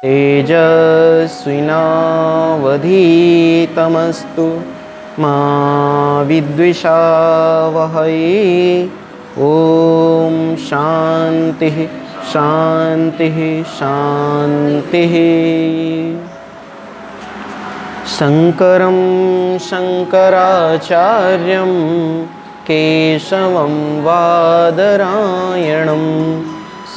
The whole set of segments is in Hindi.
तेजस्विनावधीतमस्तु मा विद्विषावहै। ॐ शान्तिः शान्तिः शान्तिः। शङ्करं शङ्कराचार्यं केशवं बादरायणं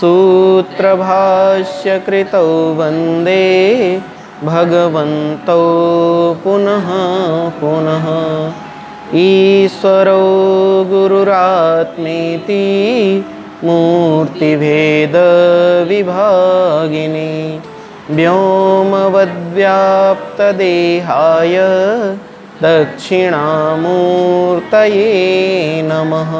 सूत्रभाष्यकृतौ वन्दे भगवन्तौ पुनः पुनः। ईश्वरो गुरुरात्मेति मूर्तिभेदविभागिनी व्योमवद्व्याप्तदेहाय दक्षिणामूर्तये नमः।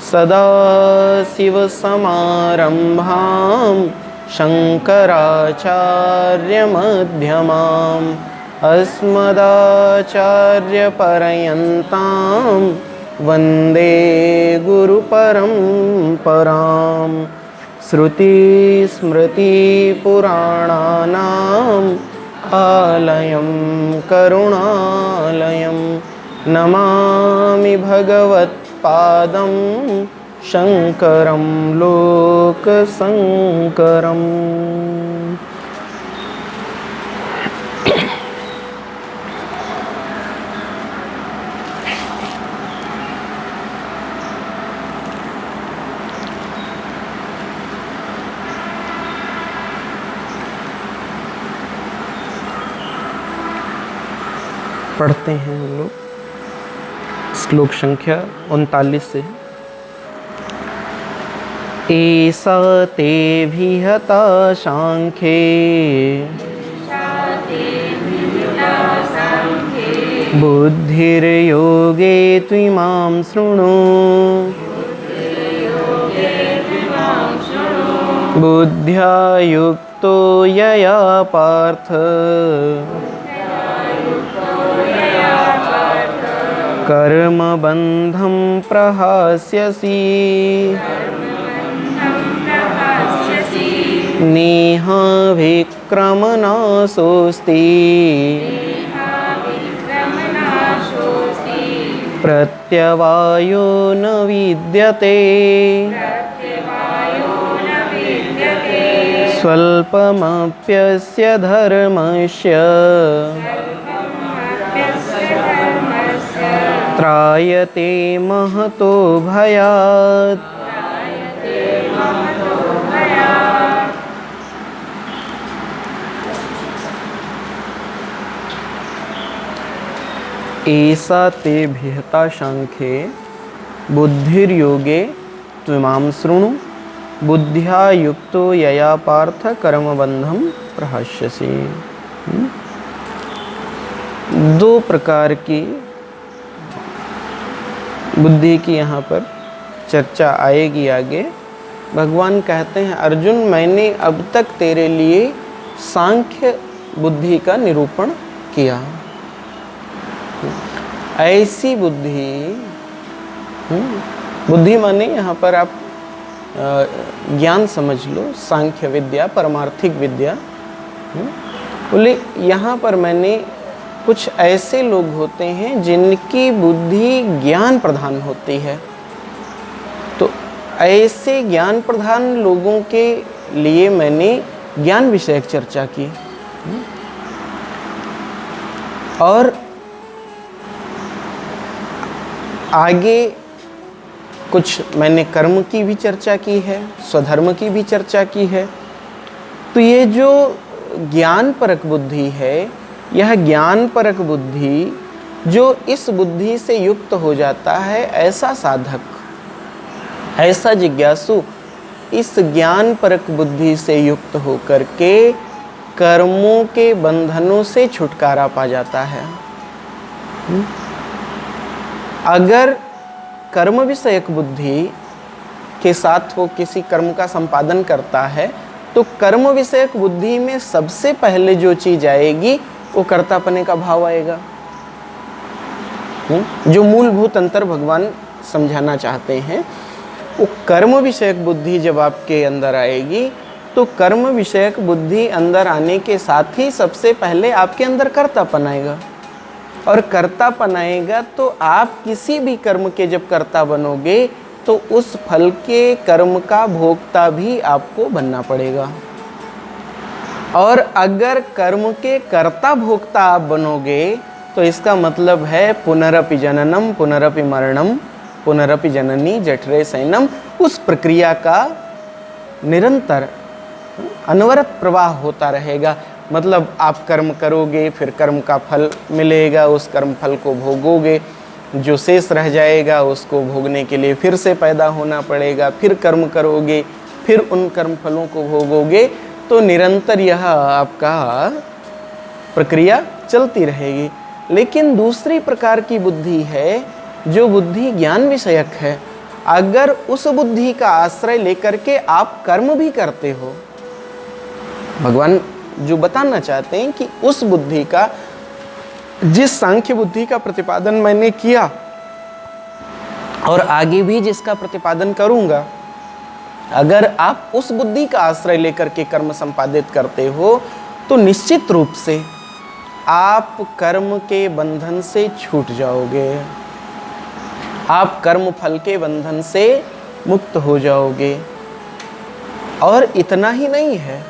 सदाशिवसमारम्भां शङ्कराचार्यमध्यमाम् अस्मदाचार्यपर्यन्तां वन्दे गुरुपरम्पराम्। श्रुतिस्मृतिपुराणानाम् आलयं करुणालयं नमामि भगवत्पादं शङ्करं लोकशङ्करम्। पढ़ते हैं हम लोग श्लोक संख्या 39 से। ऐसा ते विहता सांख्ये बुद्धिर्योगे त्विमां शृणु। बुद्ध्या युक्तो यया पार्थ कर्मबन्धं प्रहास्यसि। नेह विक्रमनाशोऽस्ति प्रत्यवायो न विद्यते। स्वल्पमप्यस्य धर्मस्य त्रायते महतो भयात्। ऐसा ते विहता सांख्ये बुद्धिर्योगे त्विमां शृणु। बुद्ध्या युक्तो यया पार्थ कर्मबन्धं प्रहास्यसि। दो प्रकार की बुद्धि की यहाँ पर चर्चा आएगी आगे। भगवान कहते हैं अर्जुन, मैंने अब तक तेरे लिए सांख्य बुद्धि का निरूपण किया। ऐसी बुद्धि, बुद्धि माने यहाँ पर आप ज्ञान समझ लो, सांख्य विद्या, परमार्थिक विद्या। बोले यहाँ पर मैंने कुछ ऐसे लोग होते हैं जिनकी बुद्धि ज्ञान प्रधान होती है, तो ऐसे ज्ञान प्रधान लोगों के लिए मैंने ज्ञान विषयक चर्चा की। और आगे कुछ मैंने कर्म की भी चर्चा की है, स्वधर्म की भी चर्चा की है। तो ये जो ज्ञान परक बुद्धि है, यह ज्ञान परक बुद्धि जो इस बुद्धि से युक्त हो जाता है, ऐसा साधक, ऐसा जिज्ञासु इस ज्ञान परक बुद्धि से युक्त होकर के कर्मों के बंधनों से छुटकारा पा जाता है। अगर कर्म विषयक बुद्धि के साथ वो किसी कर्म का संपादन करता है, तो कर्म विषयक बुद्धि में सबसे पहले जो चीज आएगी वो कर्तापने का भाव आएगा। जो मूलभूत अंतर भगवान समझाना चाहते हैं, वो कर्म विषयक बुद्धि जब आपके अंदर आएगी तो कर्म विषयक बुद्धि अंदर आने के साथ ही सबसे पहले आपके अंदर कर्तापन आएगा, और कर्तापन आएगा तो आप किसी भी कर्म के जब कर्ता बनोगे तो उस फल के कर्म का भोक्ता भी आपको बनना पड़ेगा। और अगर कर्म के कर्ता भोक्ता आप बनोगे तो इसका मतलब है पुनरपि जननम पुनरपि मरणम पुनरपि जननी जठरे शयनम। उस प्रक्रिया का निरंतर अनवरत प्रवाह होता रहेगा। मतलब आप कर्म करोगे, फिर कर्म का फल मिलेगा, उस कर्म फल को भोगोगे, जो शेष रह जाएगा उसको भोगने के लिए फिर से पैदा होना पड़ेगा, फिर कर्म करोगे, फिर उन कर्म फलों को भोगोगे। तो निरंतर यह आपका प्रक्रिया चलती रहेगी। लेकिन दूसरी प्रकार की बुद्धि है जो बुद्धि ज्ञान विषयक है। अगर उस बुद्धि का आश्रय लेकर के आप कर्म भी करते हो, भगवान जो बताना चाहते हैं कि उस बुद्धि का, जिस सांख्य बुद्धि का प्रतिपादन मैंने किया और आगे भी जिसका प्रतिपादन करूंगा, अगर आप उस बुद्धि का आश्रय लेकर के कर्म संपादित करते हो तो निश्चित रूप से आप कर्म के बंधन से छूट जाओगे, आप कर्म फल के बंधन से मुक्त हो जाओगे। और इतना ही नहीं है,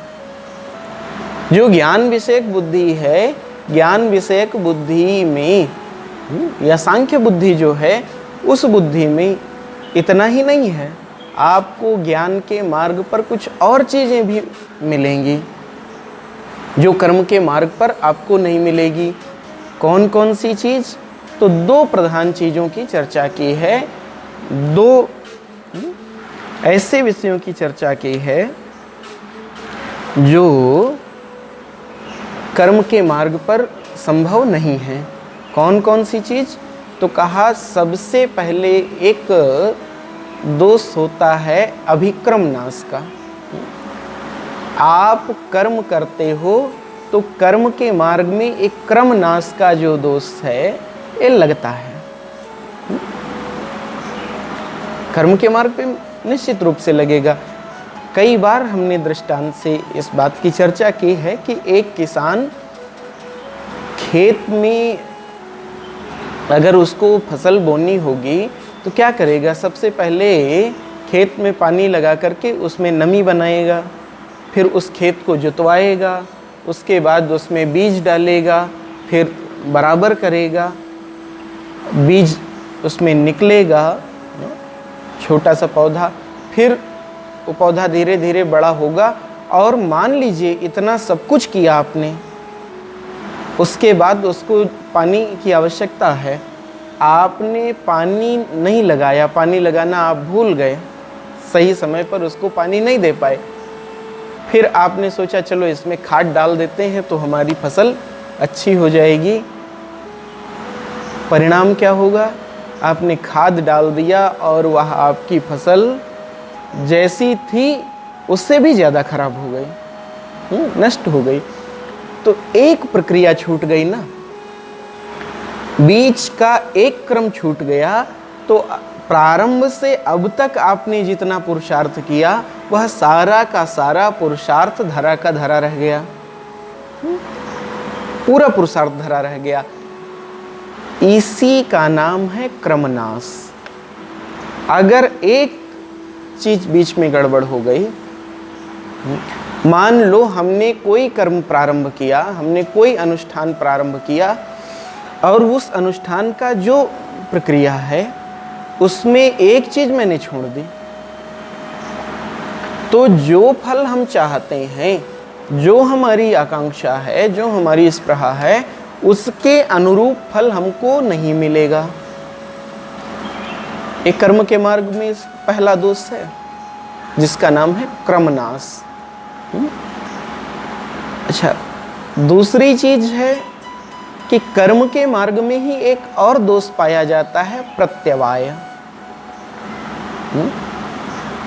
जो ज्ञान विषयक बुद्धि है, ज्ञान विषयक बुद्धि में या सांख्य बुद्धि जो है, उस बुद्धि में इतना ही नहीं है, आपको ज्ञान के मार्ग पर कुछ और चीज़ें भी मिलेंगी जो कर्म के मार्ग पर आपको नहीं मिलेगी। कौन कौन सी चीज़? तो दो प्रधान चीज़ों की चर्चा की है, दो ऐसे विषयों की चर्चा की है जो कर्म के मार्ग पर संभव नहीं है। कौन कौन सी चीज़? तो कहा सबसे पहले एक दोष होता है अभिक्रम नाश का। आप कर्म करते हो तो कर्म के मार्ग में एक क्रम नाश का जो दोष है ये लगता है। कर्म के मार्ग पे निश्चित रूप से लगेगा। कई बार हमने दृष्टांत से इस बात की चर्चा की है कि एक किसान खेत में अगर उसको फसल बोनी होगी तो क्या करेगा? सबसे पहले खेत में पानी लगा करके उसमें नमी बनाएगा, फिर उस खेत को जुतवाएगा, उसके बाद उसमें बीज डालेगा, फिर बराबर करेगा, बीज उसमें निकलेगा, छोटा सा पौधा, फिर वो पौधा धीरे धीरे बड़ा होगा। और मान लीजिए इतना सब कुछ किया आपने, उसके बाद उसको पानी की आवश्यकता है, आपने पानी नहीं लगाया, पानी लगाना आप भूल गए, सही समय पर उसको पानी नहीं दे पाए। फिर आपने सोचा चलो इसमें खाद डाल देते हैं तो हमारी फसल अच्छी हो जाएगी। परिणाम क्या होगा? आपने खाद डाल दिया और वह आपकी फसल जैसी थी उससे भी ज़्यादा खराब हो गई, नष्ट हो गई। तो एक प्रक्रिया छूट गई ना, बीच का एक क्रम छूट गया। तो प्रारंभ से अब तक आपने जितना पुरुषार्थ किया वह सारा का सारा पुरुषार्थ धरा का धरा रह गया, पूरा पुरुषार्थ धरा रह गया। इसी का नाम है क्रमनाश। अगर एक चीज बीच में गड़बड़ हो गई, मान लो हमने कोई कर्म प्रारंभ किया, हमने कोई अनुष्ठान प्रारंभ किया और उस अनुष्ठान का जो प्रक्रिया है उसमें एक चीज मैंने छोड़ दी, तो जो फल हम चाहते हैं, जो हमारी आकांक्षा है, जो हमारी स्पृहा है, उसके अनुरूप फल हमको नहीं मिलेगा। एक कर्म के मार्ग में पहला दोष है जिसका नाम है क्रमनाश। अच्छा, दूसरी चीज है कि कर्म के मार्ग में ही एक और दोष पाया जाता है, प्रत्यवाय।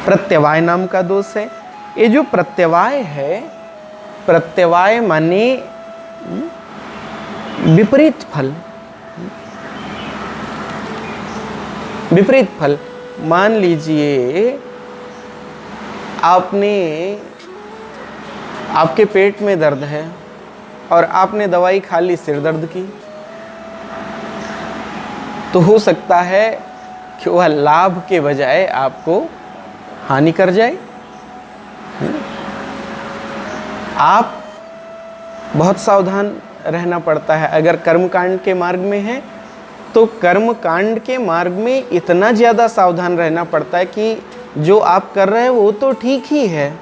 प्रत्यवाय नाम का दोष है। ये जो प्रत्यवाय है, प्रत्यवाय माने विपरीत फल। विपरीत फल, मान लीजिए आपने आपके पेट में दर्द है और आपने दवाई खा ली सिर दर्द की, तो हो सकता है कि वह लाभ के बजाय आपको हानि कर जाए। आप बहुत सावधान रहना पड़ता है। अगर कर्मकांड के मार्ग में है तो कर्मकांड के मार्ग में इतना ज़्यादा सावधान रहना पड़ता है कि जो आप कर रहे हैं वो तो ठीक ही है,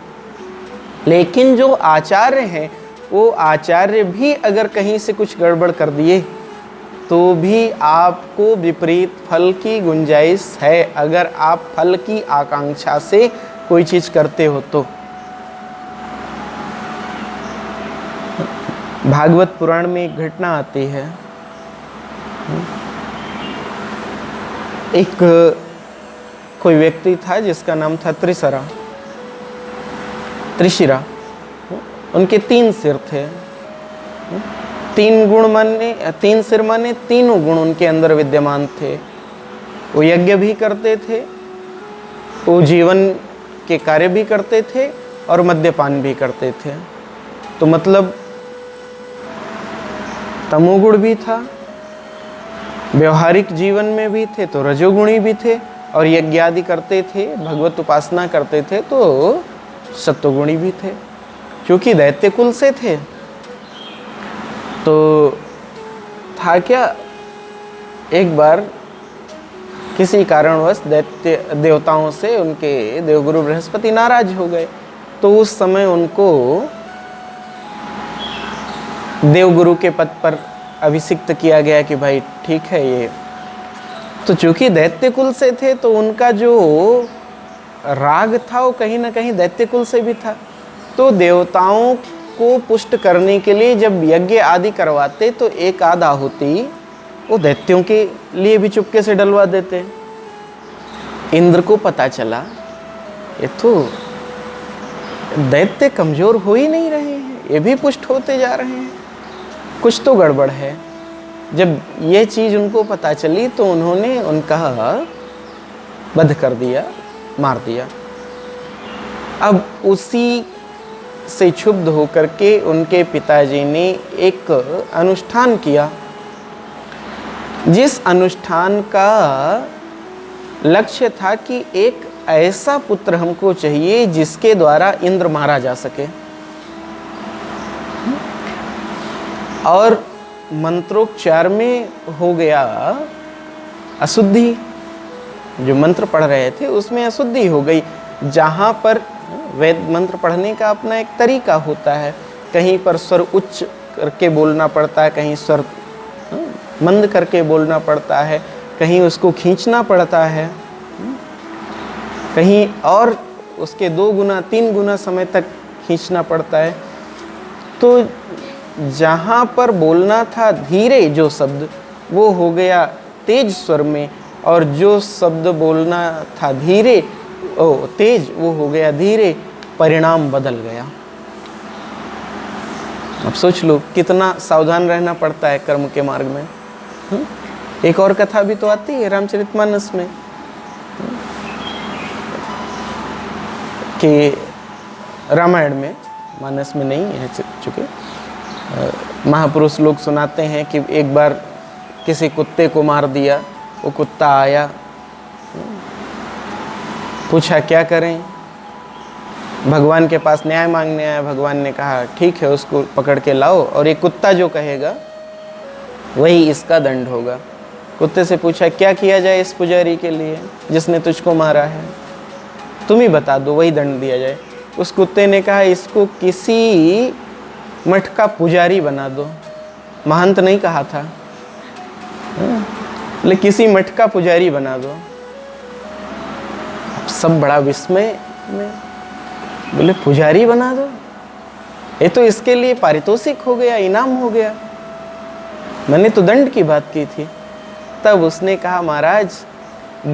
लेकिन जो आचार्य हैं वो आचार्य भी अगर कहीं से कुछ गड़बड़ कर दिए तो भी आपको विपरीत फल की गुंजाइश है, अगर आप फल की आकांक्षा से कोई चीज़ करते हो तो। भागवत पुराण में एक घटना आती है। एक कोई व्यक्ति था जिसका नाम था त्रिशिरा। उनके 3 सिर थे। 3 गुण माने 3 सिर माने तीनों गुण उनके अंदर विद्यमान थे। वो यज्ञ भी करते थे, वो जीवन के कार्य भी करते थे और मद्यपान भी करते थे। तो मतलब तमोगुण भी था, व्यवहारिक जीवन में भी थे तो रजोगुणी भी थे, और यज्ञ आदि करते थे, भगवत उपासना करते थे तो सत्वगुणी भी थे। क्योंकि दैत्य कुल से थे तो था क्या, एक बार किसी कारणवश दैत्य देवताओं से उनके देवगुरु बृहस्पति नाराज हो गए। तो उस समय उनको देवगुरु के पद पर अभिषिक्त किया गया कि भाई ठीक है ये। तो चूंकि दैत्य कुल से थे तो उनका जो राग था वो कहीं ना कहीं दैत्य कुल से भी था। तो देवताओं को पुष्ट करने के लिए जब यज्ञ आदि करवाते तो एक आध आहुति वो दैत्यों के लिए भी चुपके से डलवा देते। इंद्र को पता चला ये तो दैत्य कमजोर हो ही नहीं रहे हैं, ये भी पुष्ट होते जा रहे हैं, कुछ तो गड़बड़ है। जब ये चीज़ उनको पता चली तो उन्होंने उनका वध कर दिया, मार दिया। अब उसी से क्षुब्ध होकर के उनके पिताजी ने एक अनुष्ठान किया, जिस अनुष्ठान का लक्ष्य था कि एक ऐसा पुत्र हमको चाहिए जिसके द्वारा इंद्र मारा जा सके। और मंत्रोच्चार में हो गया अशुद्धि, जो मंत्र पढ़ रहे थे उसमें अशुद्धि हो गई। जहाँ पर वेद मंत्र पढ़ने का अपना एक तरीका होता है, कहीं पर स्वर उच्च करके बोलना पड़ता है, कहीं स्वर मंद करके बोलना पड़ता है, कहीं उसको खींचना पड़ता है, कहीं और उसके 2 गुना 3 गुना समय तक खींचना पड़ता है। तो जहाँ पर बोलना था धीरे जो शब्द वो हो गया तेज स्वर में, और जो शब्द बोलना था धीरे तेज वो हो गया धीरे, परिणाम बदल गया। अब सोच लो कितना सावधान रहना पड़ता है कर्म के मार्ग में। एक और कथा भी तो आती है रामचरितमानस में कि रामायण में, मानस में नहीं है चुके, महापुरुष लोग सुनाते हैं कि एक बार किसी कुत्ते को मार दिया। वो कुत्ता आया, पूछा क्या करें, भगवान के पास न्याय मांगने आया। भगवान ने कहा ठीक है उसको पकड़ के लाओ और ये कुत्ता जो कहेगा वही इसका दंड होगा। कुत्ते से पूछा क्या किया जाए इस पुजारी के लिए जिसने तुझको मारा है, तुम ही बता दो वही दंड दिया जाए। उस कुत्ते ने कहा इसको किसी मठ का पुजारी बना दो। महंत नहीं कहा था, लेकिन किसी मठ का पुजारी बना दो। सब बड़ा विस्मय में बोले पुजारी बना दो, ये तो इसके लिए पारितोषिक हो गया, इनाम हो गया, मैंने तो दंड की बात की थी। तब उसने कहा महाराज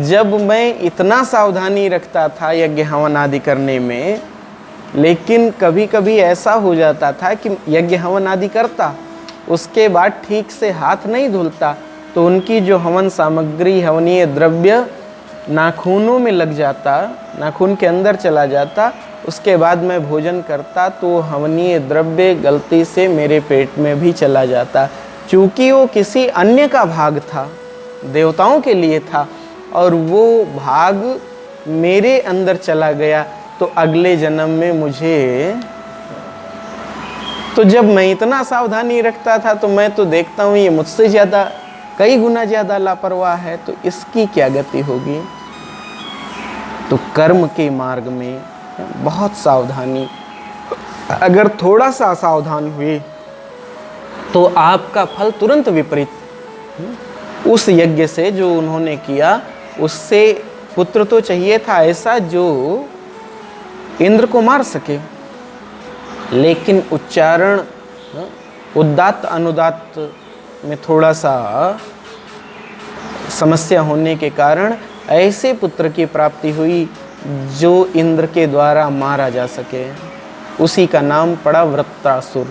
जब मैं इतना सावधानी रखता था यज्ञ हवन आदि करने में, लेकिन कभी कभी ऐसा हो जाता था कि यज्ञ हवन आदि करता उसके बाद ठीक से हाथ नहीं धुलता तो उनकी जो हवन सामग्री हवनीय द्रव्य नाखूनों में लग जाता, नाखून के अंदर चला जाता, उसके बाद मैं भोजन करता तो हवनीय द्रव्य गलती से मेरे पेट में भी चला जाता। चूँकि वो किसी अन्य का भाग था, देवताओं के लिए था, और वो भाग मेरे अंदर चला गया, तो अगले जन्म में मुझे, तो जब मैं इतना सावधानी रखता था तो मैं तो देखता हूँ ये मुझसे ज़्यादा, कई गुना ज़्यादा लापरवाह है, तो इसकी क्या गति होगी। तो कर्म के मार्ग में बहुत सावधानी, अगर थोड़ा सा सावधान हुए तो आपका फल तुरंत विपरीत। उस यज्ञ से जो उन्होंने किया, उससे पुत्र तो चाहिए था ऐसा जो इंद्र को मार सके, लेकिन उच्चारण उदात्त अनुदात्त में थोड़ा सा समस्या होने के कारण ऐसे पुत्र की प्राप्ति हुई जो इंद्र के द्वारा मारा जा सके। उसी का नाम पड़ा वृत्रासुर।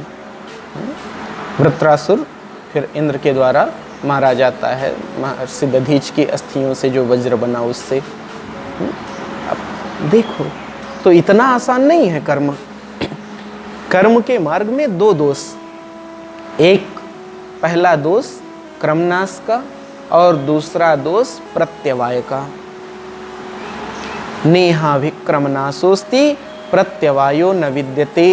वृत्रासुर फिर इंद्र के द्वारा मारा जाता है, महर्षि दधीच की अस्थियों से जो वज्र बना उससे। अब देखो, तो इतना आसान नहीं है कर्म। कर्म के मार्ग में दो दोष, एक पहला दोष क्रमनाश का और दूसरा दोष प्रत्यवाय का। नेहाभिक्रमनाशोस्ति प्रत्यवायो न विद्यते।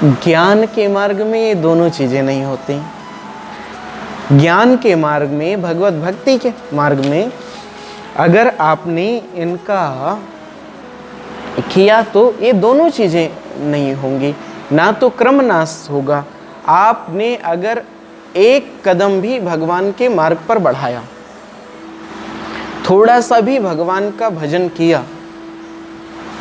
ज्ञान के मार्ग में ये दोनों चीजें नहीं होती। ज्ञान के मार्ग में, भगवत भक्ति के मार्ग में अगर आपने इनका किया तो ये दोनों चीजें नहीं होंगी। ना तो क्रमनाश होगा, आपने अगर एक कदम भी भगवान के मार्ग पर बढ़ाया, थोड़ा सा भी भगवान का भजन किया,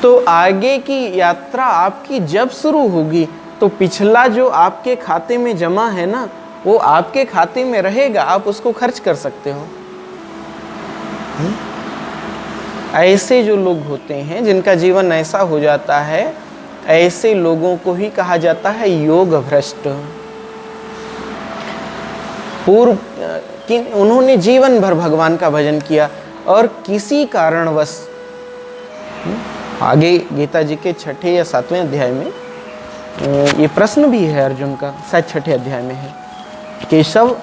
तो आगे की यात्रा आपकी जब शुरू होगी तो पिछला जो आपके खाते में जमा है ना, वो आपके खाते में रहेगा, आप उसको खर्च कर सकते हो। ऐसे जो लोग होते हैं जिनका जीवन ऐसा हो जाता है, ऐसे लोगों को ही कहा जाता है योग भ्रष्ट। पूर्व कि उन्होंने जीवन भर भगवान का भजन किया और किसी कारणवश, आगे गीता जी के 6 या 7वें अध्याय में ये प्रश्न भी है अर्जुन का, शायद 6ठे अध्याय में है, केशव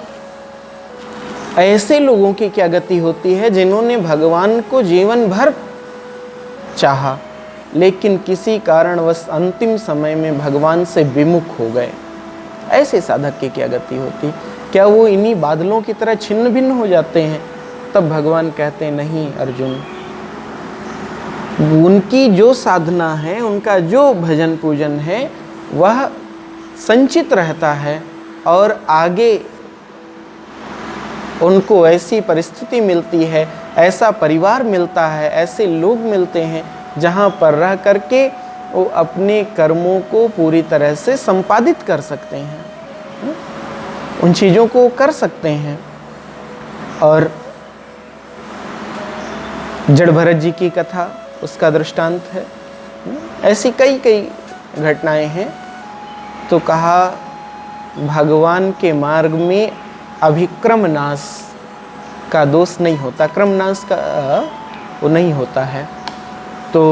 ऐसे लोगों की क्या गति होती है जिन्होंने भगवान को जीवन भर चाहा लेकिन किसी कारणवश अंतिम समय में भगवान से विमुख हो गए। ऐसे साधक की क्या गति होती? क्या वो इन्हीं बादलों की तरह छिन्न भिन्न हो जाते हैं? तब भगवान कहते हैं नहीं अर्जुन, उनकी जो साधना है, उनका जो भजन पूजन है, वह संचित रहता है और आगे उनको ऐसी परिस्थिति मिलती है, ऐसा परिवार मिलता है, ऐसे लोग मिलते हैं जहाँ पर रह करके वो अपने कर्मों को पूरी तरह से संपादित कर सकते हैं, उन चीज़ों को कर सकते हैं। और जड़ भरत जी की कथा उसका दृष्टांत है। ऐसी कई कई घटनाएं हैं। तो कहा भगवान के मार्ग में अभिक्रम नाश का दोष नहीं होता, क्रम नाश का वो नहीं होता है। तो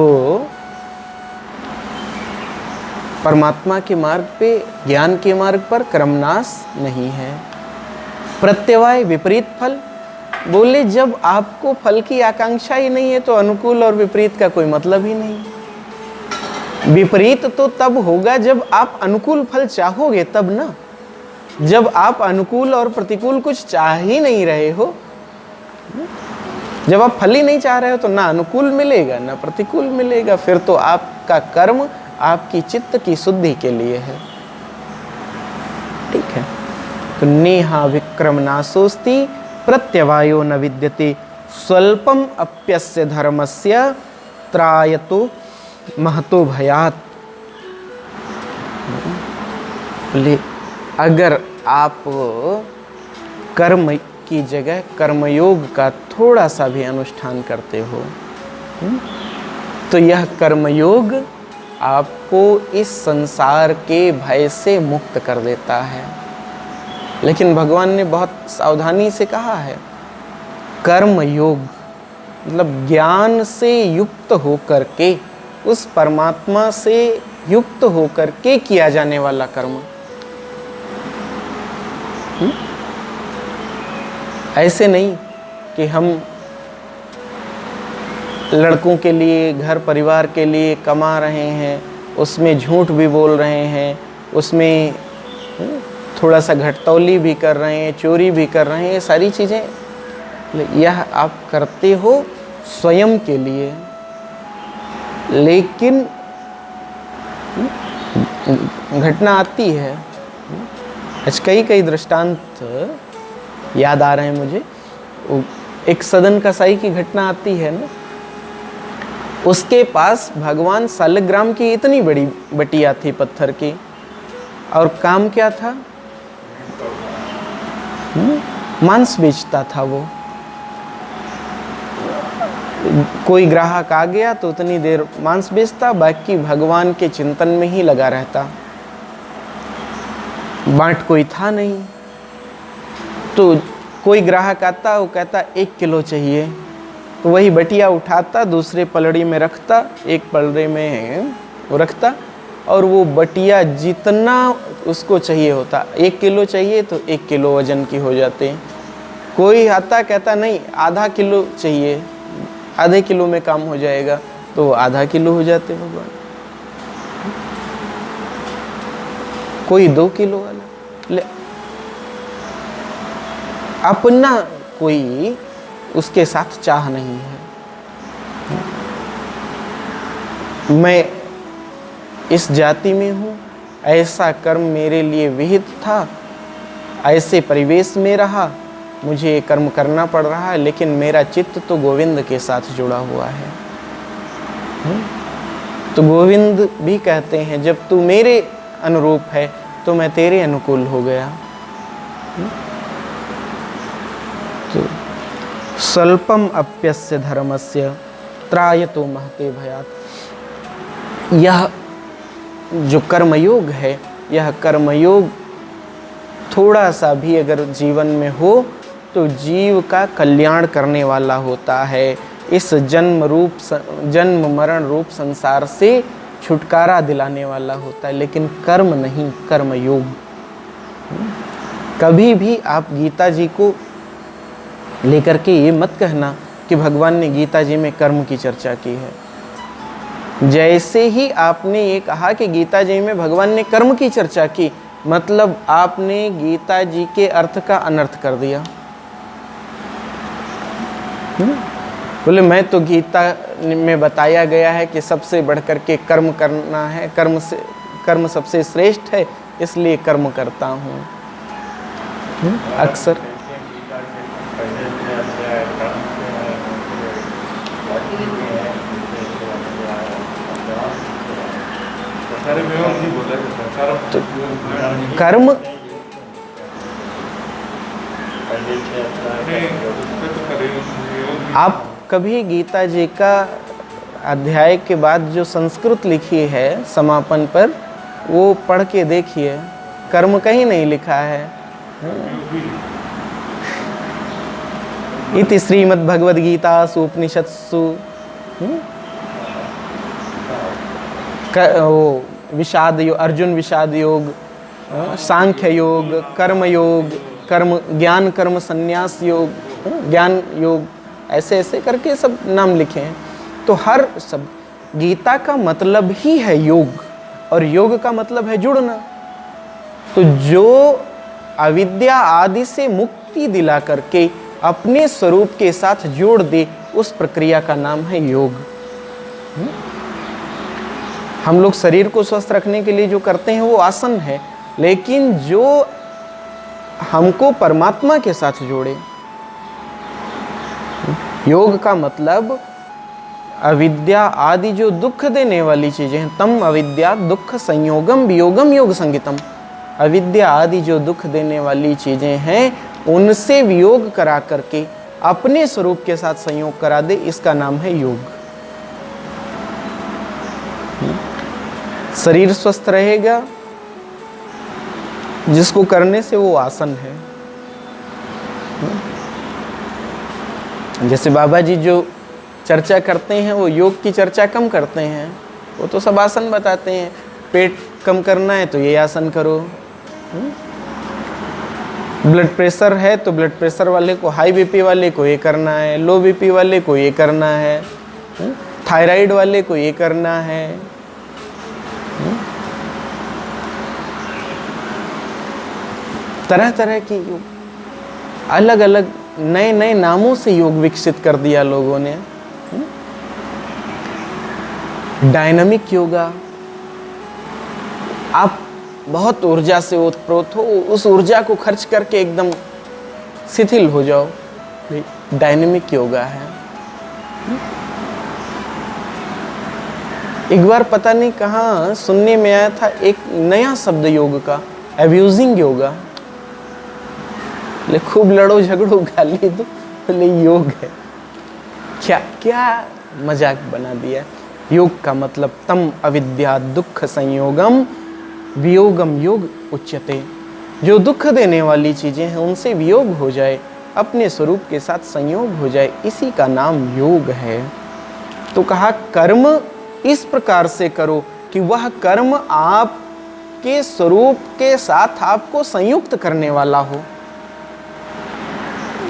परमात्मा के मार्ग पे, ज्ञान के मार्ग पर क्रमनाश नहीं है। प्रत्यवाय विपरीत फल, बोले जब आपको फल की आकांक्षा ही नहीं है तो अनुकूल और विपरीत का कोई मतलब ही नहीं। विपरीत तो तब होगा जब आप अनुकूल फल चाहोगे, तब ना। जब आप अनुकूल और प्रतिकूल कुछ चाह ही नहीं रहे हो, जब आप फल ही नहीं चाह रहे हो, तो ना अनुकूल मिलेगा ना प्रतिकूल मिलेगा। फिर तो आपका कर्म आपकी चित्त की शुद्धि के लिए है। ठीक है। तो नेहा विक्रम नाशोस्ति प्रत्यवायो न विद्यते स्वल्पम अप्यस्य धर्मस्य त्रायतो महतो भयात्। अगर आप कर्म की जगह कर्मयोग का थोड़ा सा भी अनुष्ठान करते हो, तो यह कर्मयोग आपको इस संसार के भय से मुक्त कर देता है। लेकिन भगवान ने बहुत सावधानी से कहा है कर्म योग, मतलब ज्ञान से युक्त होकर के, उस परमात्मा से युक्त होकर के किया जाने वाला कर्म। ऐसे नहीं कि हम लड़कों के लिए, घर परिवार के लिए कमा रहे हैं, उसमें झूठ भी बोल रहे हैं, उसमें थोड़ा सा घटतौली भी कर रहे हैं, चोरी भी कर रहे हैं, ये सारी चीज़ें यह आप करते हो स्वयं के लिए। लेकिन घटना आती है, आज कई दृष्टांत याद आ रहे हैं मुझे। एक सदन कसाई की घटना आती है ना, उसके पास भगवान सालग्राम की इतनी बड़ी बटिया थी पत्थर की, और काम क्या था? मांस बेचता था वो। कोई ग्राहक आ गया तो उतनी देर मांस बेचता, बाकी भगवान के चिंतन में ही लगा रहता। बांट कोई था नहीं, तो कोई ग्राहक आता, वो कहता 1 किलो चाहिए, तो वही बटिया उठाता, दूसरे पलड़ी में रखता, एक पलड़े में वो रखता, और वो बटिया जितना उसको चाहिए होता, 1 किलो चाहिए तो 1 किलो वजन की हो जाते। कोई आता कहता नहीं आधा किलो चाहिए, आधे किलो में काम हो जाएगा, तो आधा किलो हो जाते भगवान। कोई 2 किलो वाला ले, अपना कोई उसके साथ चाह नहीं है। मैं इस जाति में हूँ, ऐसा कर्म मेरे लिए विहित था, ऐसे परिवेश में रहा, मुझे ये कर्म करना पड़ रहा है, लेकिन मेरा चित्त तो गोविंद के साथ जुड़ा हुआ है। तो गोविंद भी कहते हैं जब तू मेरे अनुरूप है तो मैं तेरे अनुकूल हो गया। तो स्वल्पम अप्यस्य धर्मस्य त्रायतो महते भयात्। यह जो कर्मयोग है, यह कर्मयोग थोड़ा सा भी अगर जीवन में हो तो जीव का कल्याण करने वाला होता है। इस जन्म मरण रूप संसार से छुटकारा दिलाने वाला होता है, लेकिन कर्म नहीं, कर्मयोग। कभी भी आप गीता जी को लेकर के ये मत कहना कि भगवान ने गीता जी में कर्म की चर्चा की है। जैसे ही आपने ये कहा कि गीता जी में भगवान ने कर्म की चर्चा की, मतलब आपने गीता जी के अर्थ का अनर्थ कर दिया। बोले मैं तो गीता में बताया गया है कि सबसे बढ़कर के कर्म करना है, कर्म सबसे श्रेष्ठ है, इसलिए कर्म करता हूँ। अक्सर तो कर्म आप कभी गीता जी का अध्याय के बाद जो संस्कृत लिखी है समापन पर, वो पढ़ के देखिए, कर्म कहीं नहीं लिखा है। इति श्रीमद्भगवद्गीतासु उपनिषत्सु विषाद योग, अर्जुन विषाद योग, सांख्य योग, कर्म योग, ज्ञान कर्म संन्यास योग, ज्ञान योग, ऐसे ऐसे करके सब नाम लिखे हैं। तो हर सब गीता का मतलब ही है योग, और योग का मतलब है जुड़ना। तो जो अविद्या आदि से मुक्ति दिला करके अपने स्वरूप के साथ जोड़ दे, उस प्रक्रिया का नाम है योग। हम लोग शरीर को स्वस्थ रखने के लिए जो करते हैं वो आसन है, लेकिन जो हमको परमात्मा के साथ जोड़े, योग का मतलब अविद्या आदि जो दुख देने वाली चीजें हैं, तम अविद्या दुख संयोगम वियोगम योग संगीतम। अविद्या आदि जो दुख देने वाली चीजें हैं, उनसे वियोग करा करके अपने स्वरूप के साथ संयोग करा दे, इसका नाम है योग। शरीर स्वस्थ रहेगा जिसको करने से, वो आसन है। जैसे बाबा जी जो चर्चा करते हैं वो योग की चर्चा कम करते हैं। वो तो सब आसन बताते हैं, पेट कम करना है तो ये आसन करो। ब्लड प्रेशर है तो ब्लड प्रेशर वाले को, हाई बीपी वाले को ये करना है, लो बीपी वाले को ये करना है, थायराइड वाले को ये करना है। तरह तरह की योग, अलग अलग नए नए नामों से योग विकसित कर दिया लोगों ने। डायनामिक योगा, आप बहुत ऊर्जा से ओतप्रोत हो, उस ऊर्जा को खर्च करके एकदम शिथिल हो जाओ, डायनामिक योगा है। एक बार पता नहीं कहाँ सुनने में आया था एक नया शब्द योग का, अब्यूजिंग योगा। ले खूब लड़ो झगड़ो गाली दो, बोले योग है। क्या क्या मजाक बना दिया। योग का मतलब तम अविद्या दुख संयोगम वियोगम योग उच्यते। जो दुख देने वाली चीजें हैं उनसे वियोग हो जाए, अपने स्वरूप के साथ संयोग हो जाए, इसी का नाम योग है। तो कहा कर्म इस प्रकार से करो कि वह कर्म आपके स्वरूप के साथ आपको संयुक्त करने वाला हो,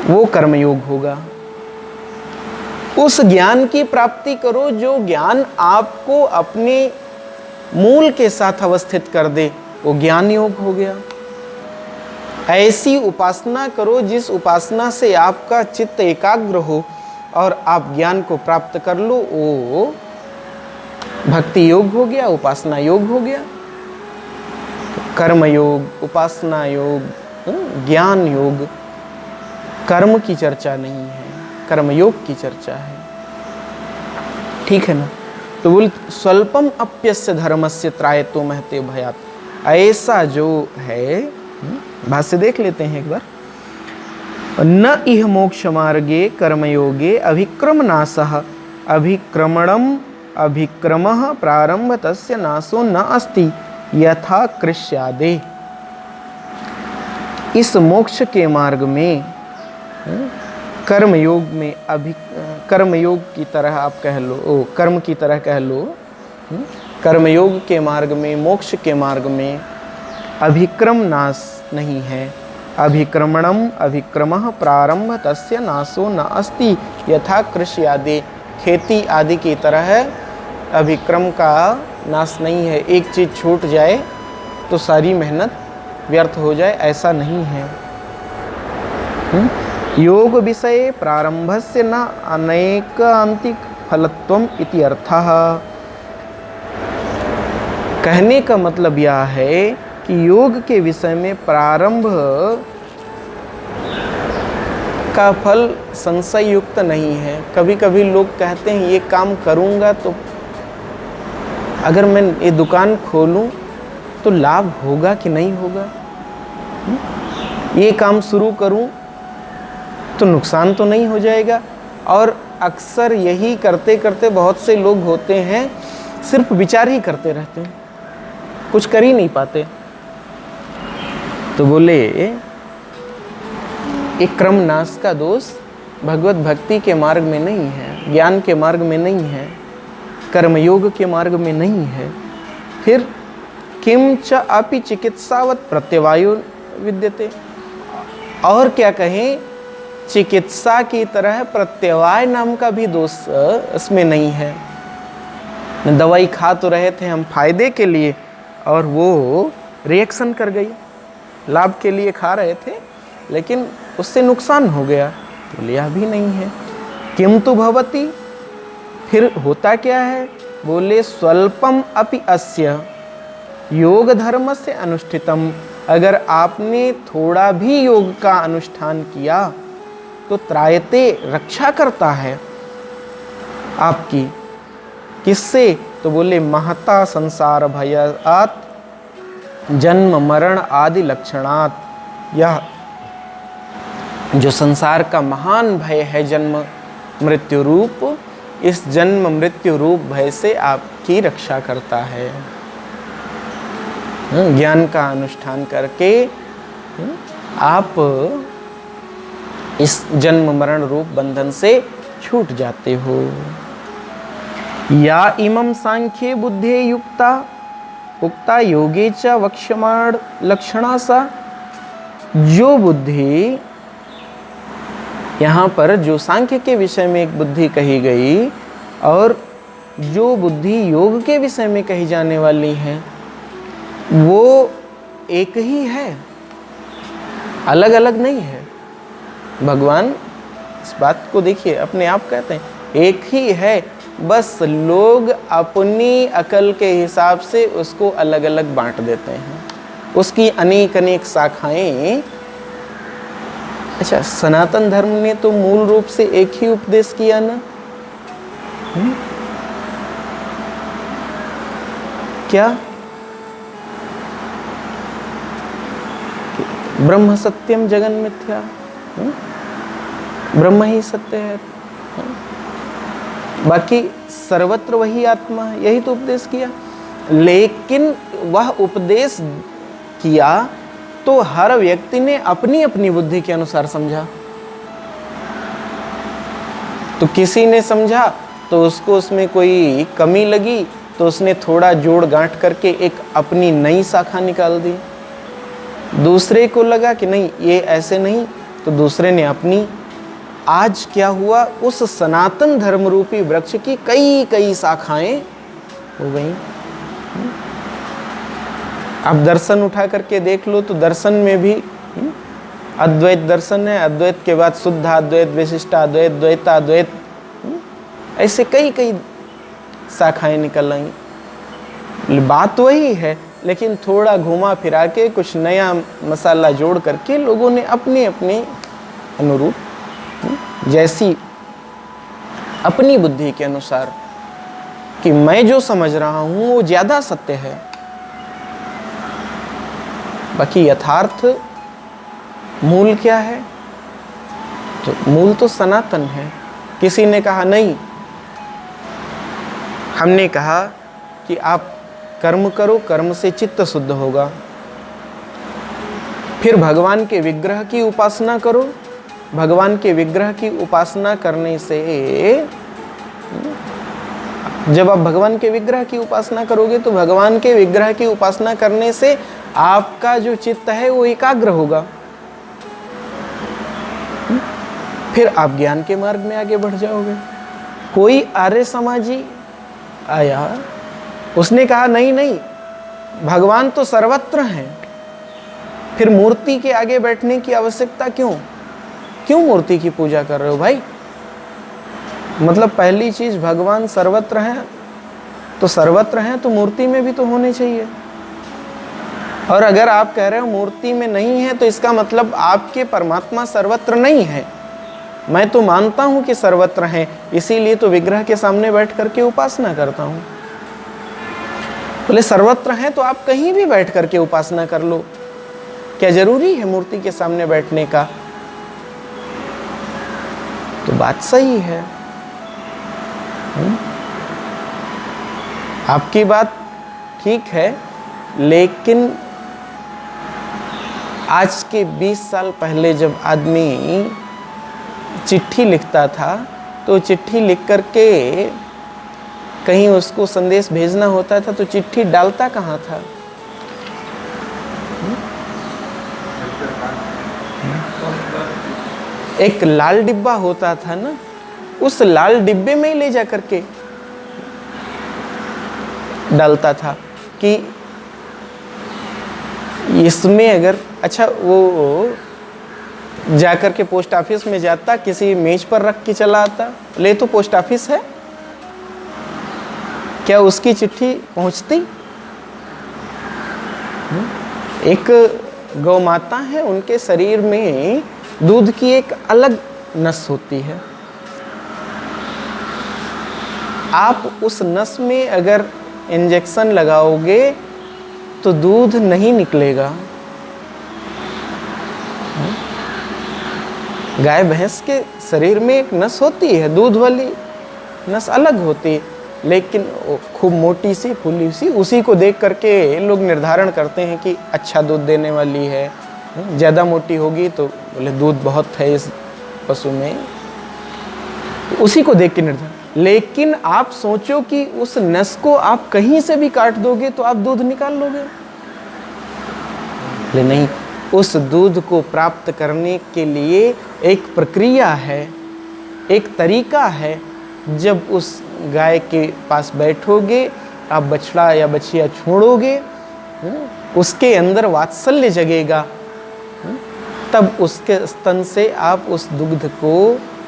वो कर्मयोग होगा। उस ज्ञान की प्राप्ति करो जो ज्ञान आपको अपने मूल के साथ अवस्थित कर दे, वो ज्ञान योग हो गया। ऐसी उपासना करो जिस उपासना से आपका चित्त एकाग्र हो और आप ज्ञान को प्राप्त कर लो, वो भक्ति योग हो गया, उपासना योग हो गया। कर्म योग, उपासना योग, ज्ञान योग, कर्म की चर्चा नहीं है, कर्म योग की चर्चा है। ठीक है ना? तो बोल स्वल्पम अप्यस्य धर्मस्य त्रायतो महते भयात्। ऐसा जो है, भाष्य देख लेते हैं एक बार। न इह मोक्ष मार्गे कर्मयोगे अभिक्रम नाशः अभिक्रमणम अभिक्रमः प्रारंभ तस्य नाशो न अस्ति यथा कृष्यादे। इस मोक्ष के मार्ग में कर्मयोग में कर्मयोग की तरह आप कह लो, कर्म की तरह कह लो, कर्मयोग के मार्ग में, मोक्ष के मार्ग में अभिक्रम नाश नहीं है। अभिक्रमणम अभिक्रमः प्रारंभ तस्य नाशो न अस्ति यथा कृषि आदि। खेती आदि की तरह अभिक्रम का नाश नहीं है। एक चीज़ छूट जाए तो सारी मेहनत व्यर्थ हो जाए, ऐसा नहीं है। योग विषये प्रारंभस्य न अनैकांतिक फलत्वम इति अर्थः। कहने का मतलब यह है कि योग के विषय में प्रारंभ का फल संशय युक्त नहीं है। कभी कभी लोग कहते हैं ये काम करूँगा तो, अगर मैं ये दुकान खोलूँ तो लाभ होगा कि नहीं होगा, ये काम शुरू करूँ तो नुकसान तो नहीं हो जाएगा। और अक्सर यही करते करते बहुत से लोग होते हैं, सिर्फ विचार ही करते रहते हैं, कुछ कर ही नहीं पाते। तो बोले एक क्रम नाश का दोष भगवत भक्ति के मार्ग में नहीं है, ज्ञान के मार्ग में नहीं है, कर्मयोग के मार्ग में नहीं है। फिर किम च अपि चिकित्सावत प्रत्यवायो विद्यते। और क्या कहें, चिकित्सा की तरह प्रत्यवाय नाम का भी दोष इसमें नहीं है। दवाई खा तो रहे थे हम फायदे के लिए और वो रिएक्शन कर गई। लाभ के लिए खा रहे थे लेकिन उससे नुकसान हो गया, तो लिया भी नहीं है। किंतु भवति, फिर होता क्या है? बोले स्वल्पम अपि अस्य योग धर्म से अनुष्ठितम। अगर आपने थोड़ा भी योग का अनुष्ठान किया तो त्रायते, रक्षा करता है आपकी। किससे? तो बोले महता संसार भयात् जन्म मरण आदि लक्षणात्। यह जो संसार का महान भय है जन्म मृत्यु रूप, इस जन्म मृत्यु रूप भय से आपकी रक्षा करता है। ज्ञान का अनुष्ठान करके आप इस जन्म मरण रूप बंधन से छूट जाते हो। या इमं सांख्ये बुद्धे युक्ता उक्ता योगे च वक्ष्यमाण लक्षणा सा। जो बुद्धि, यहाँ पर जो सांख्य के विषय में एक बुद्धि कही गई और जो बुद्धि योग के विषय में कही जाने वाली है, वो एक ही है, अलग अलग नहीं है। भगवान इस बात को देखिए, अपने आप कहते हैं एक ही है, बस लोग अपनी अकल के हिसाब से उसको अलग अलग बांट देते हैं, उसकी अनेक अनेक शाखाएं। अच्छा, सनातन धर्म ने तो मूल रूप से एक ही उपदेश किया ना? क्या? ब्रह्म सत्यम जगन मिथ्या, ब्रह्म ही सत्य है, बाकी सर्वत्र वही आत्मा है, यही तो उपदेश किया। लेकिन वह उपदेश किया तो हर व्यक्ति ने अपनी अपनी बुद्धि के अनुसार समझा। तो किसी ने समझा तो उसको उसमें कोई कमी लगी तो उसने थोड़ा जोड़ गांठ करके एक अपनी नई शाखा निकाल दी। दूसरे को लगा कि नहीं ये ऐसे नहीं, तो दूसरे ने अपनी। आज क्या हुआ, उस सनातन धर्म रूपी वृक्ष की कई कई शाखाएं हो गई। आप दर्शन उठा करके देख लो तो दर्शन में भी अद्वैत दर्शन है, अद्वैत के बाद शुद्ध अद्वैत, विशिष्टाद्वैत, द्वैताद्वैत, ऐसे कई कई शाखाएं निकल आई। बात वही है, लेकिन थोड़ा घुमा फिरा के कुछ नया मसाला जोड़ करके लोगों ने अपने अपने अनुरूप, जैसी अपनी बुद्धि के अनुसार कि मैं जो समझ रहा हूं वो ज्यादा सत्य है, बाकी यथार्थ मूल क्या है? तो मूल तो सनातन है। किसी ने कहा नहीं, हमने कहा कि आप कर्म करो, कर्म से चित्त शुद्ध होगा, फिर भगवान के विग्रह की उपासना करो, भगवान के विग्रह की उपासना करने से, जब आप भगवान के विग्रह की उपासना करोगे तो भगवान के विग्रह की उपासना करने से आपका जो चित्त है वो एकाग्र होगा, फिर आप ज्ञान के मार्ग में आगे बढ़ जाओगे। कोई आर्य समाजी आया, उसने कहा नहीं नहीं भगवान तो सर्वत्र हैं, फिर मूर्ति के आगे बैठने की आवश्यकता क्यों? क्यों मूर्ति की पूजा कर रहे हो भाई? मतलब पहली चीज भगवान सर्वत्र हैं, तो सर्वत्र हैं तो मूर्ति में भी तो होने चाहिए। और अगर आप कह रहे हो मूर्ति में नहीं है तो इसका मतलब आपके परमात्मा सर्वत्र नहीं है। मैं तो मानता हूं कि सर्वत्र हैं, इसीलिए तो विग्रह के सामने बैठ करके उपासना करता हूं। बोले सर्वत्र हैं तो आप कहीं भी बैठ करके उपासना कर लो, क्या जरूरी है मूर्ति के सामने बैठने का? तो बात सही है, आपकी बात ठीक है, लेकिन आज के 20 साल पहले जब आदमी चिट्ठी लिखता था तो चिट्ठी लिख करके कहीं उसको संदेश भेजना होता था तो चिट्ठी डालता कहाँ था? एक लाल डिब्बा होता था ना, उस लाल डिब्बे में ही ले जा करके डालता था कि इसमें अगर, अच्छा वो जाकर के पोस्ट ऑफिस में जाता, किसी मेज पर रख के चला आता, ले तो पोस्ट ऑफिस है, क्या उसकी चिट्ठी पहुंचती? एक गौ माता है, उनके शरीर में दूध की एक अलग नस होती है, आप उस नस में अगर इंजेक्शन लगाओगे तो दूध नहीं निकलेगा। गाय भैंस के शरीर में एक नस होती है, दूध वाली नस अलग होती है, लेकिन खूब मोटी सी फूली सी, उसी को देख करके लोग निर्धारण करते हैं कि अच्छा दूध देने वाली है। ज़्यादा मोटी होगी तो बोले दूध बहुत है इस पशु में। उसी को देख के निर्धन। लेकिन आप सोचो कि उस नस को आप कहीं से भी काट दोगे तो आप दूध निकाल लोगे? नहीं, उस दूध को प्राप्त करने के लिए एक प्रक्रिया है, एक तरीका है। जब उस गाय के पास बैठोगे, आप बछड़ा या बछिया छोड़ोगे, उसके अंदर वात्सल्य जगेगा, तब उसके स्तन से आप उस दुग्ध को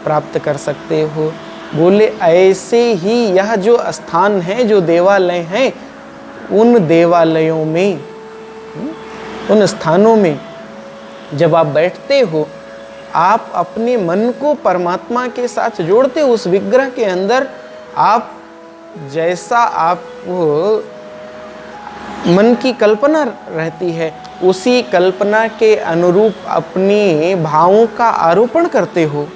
प्राप्त कर सकते हो। बोले ऐसे ही यह जो स्थान है, जो देवालय हैं, उन देवालयों में, उन स्थानों में जब आप बैठते हो, आप अपने मन को परमात्मा के साथ जोड़ते हो। उस विग्रह के अंदर आप जैसा आप वो मन की कल्पना रहती है, उसी कल्पना के अनुरूप अपने भावों का आरोपण करते हो।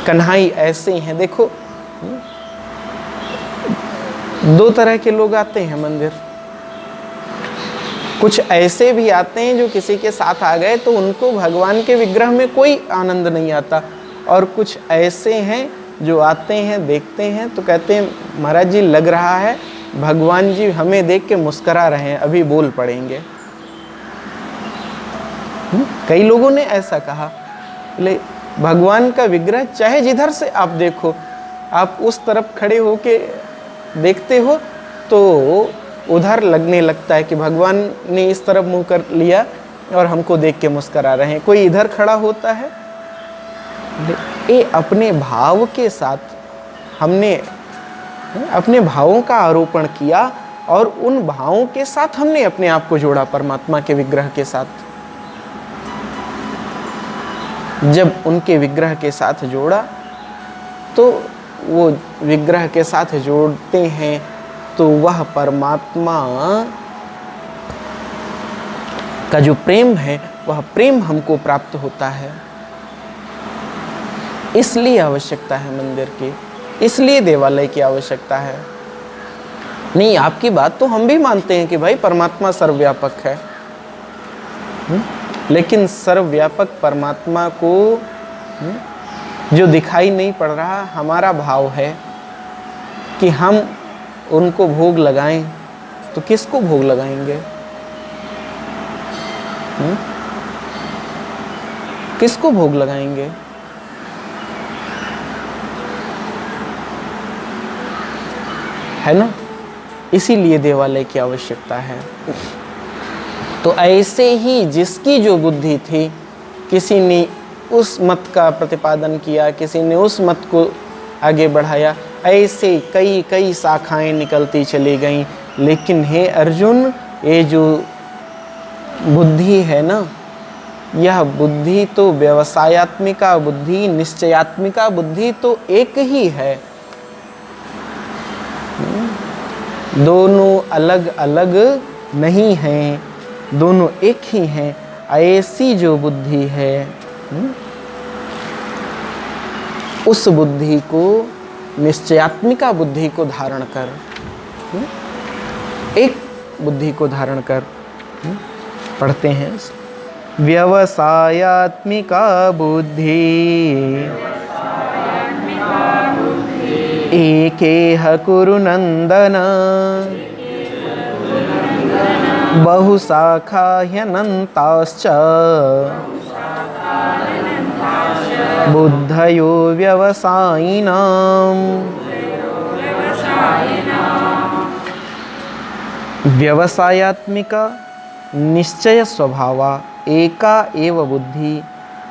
कन्हई ऐसे हैं, देखो दो तरह के लोग आते हैं मंदिर। कुछ ऐसे भी आते हैं जो किसी के साथ आ गए तो उनको भगवान के विग्रह में कोई आनंद नहीं आता, और कुछ ऐसे हैं जो आते हैं, देखते हैं तो कहते हैं महाराज जी लग रहा है भगवान जी हमें देख के मुस्करा रहे हैं, अभी बोल पड़ेंगे। कई लोगों ने ऐसा कहा। ले भगवान का विग्रह चाहे जिधर से आप देखो, आप उस तरफ खड़े होके देखते हो तो उधर लगने लगता है कि भगवान ने इस तरफ मुंह कर लिया और हमको देख के मुस्करा रहे हैं। कोई इधर खड़ा होता है, ये अपने भाव के साथ हमने अपने भावों का आरोपण किया और उन भावों के साथ हमने अपने आप को जोड़ा परमात्मा के विग्रह के साथ। जब उनके विग्रह के साथ जोड़ा तो वो विग्रह के साथ जोड़ते हैं तो वह परमात्मा का जो प्रेम है, वह प्रेम हमको प्राप्त होता है। इसलिए आवश्यकता है मंदिर की, इसलिए देवालय की आवश्यकता है। नहीं, आपकी बात तो हम भी मानते हैं कि भाई परमात्मा सर्वव्यापक है, लेकिन सर्वव्यापक परमात्मा को जो दिखाई नहीं पड़ रहा, हमारा भाव है कि हम उनको भोग लगाएं, तो किसको भोग लगाएंगे? किसको भोग लगाएंगे? है ना? इसीलिए देवालय की आवश्यकता है। तो ऐसे ही जिसकी जो बुद्धि थी, किसी ने उस मत का प्रतिपादन किया, किसी ने उस मत को आगे बढ़ाया, ऐसे कई कई शाखाएं निकलती चली गईं। लेकिन हे अर्जुन, ये जो बुद्धि है ना, यह बुद्धि तो व्यवसायात्मिका बुद्धि, निश्चयात्मिका बुद्धि तो एक ही है। दोनों अलग अलग नहीं हैं, दोनों एक ही हैं। ऐसी जो बुद्धि है, उस बुद्धि को, निश्चयात्मिका बुद्धि को धारण कर, एक बुद्धि को धारण कर, पढ़ते हैं। व्यवसायात्मिका बुद्धि एकेह कुरु नंदन, बहुशाखा ह्यनन्ताश्च बुद्धयो व्यवसायिनां। व्यवसायात्मिका निश्चय स्वभावा एका एव बुद्धि,